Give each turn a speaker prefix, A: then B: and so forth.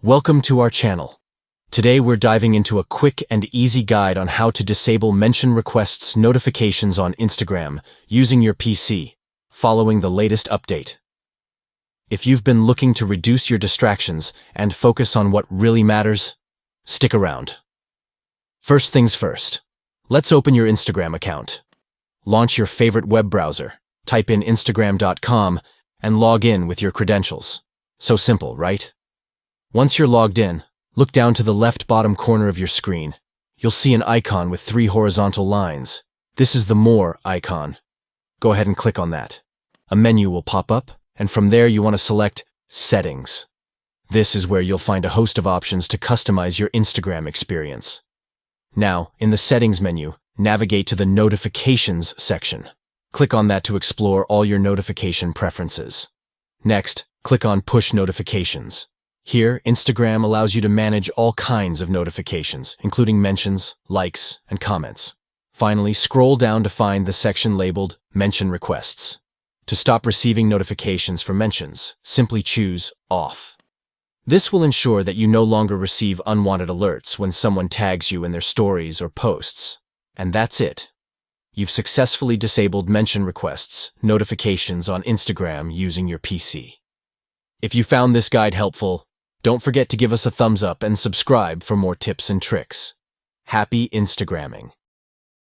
A: Welcome to our channel. Today we're diving into a quick and easy guide on how to disable mention requests notifications on Instagram using your PC, following the latest update. If you've been looking to reduce your distractions and focus on what really matters, stick around. First things first, let's open your Instagram account. Launch your favorite web browser, type in instagram.com, and log in with your credentials. So simple, right? Once you're logged in, look down to the left bottom corner of your screen. You'll see an icon with 3 horizontal lines. This is the More icon. Go ahead and click on that. A menu will pop up, and from there you want to select Settings. This is where you'll find a host of options to customize your Instagram experience. Now, in the Settings menu, navigate to the Notifications section. Click on that to explore all your notification preferences. Next, click on Push Notifications. Here, Instagram allows you to manage all kinds of notifications, including mentions, likes, and comments. Finally, scroll down to find the section labeled Mention Requests. To stop receiving notifications for mentions, simply choose Off. This will ensure that you no longer receive unwanted alerts when someone tags you in their stories or posts. And that's it. You've successfully disabled mention requests, notifications on Instagram using your PC. If you found this guide helpful, don't forget to give us a thumbs up and subscribe for more tips and tricks. Happy Instagramming!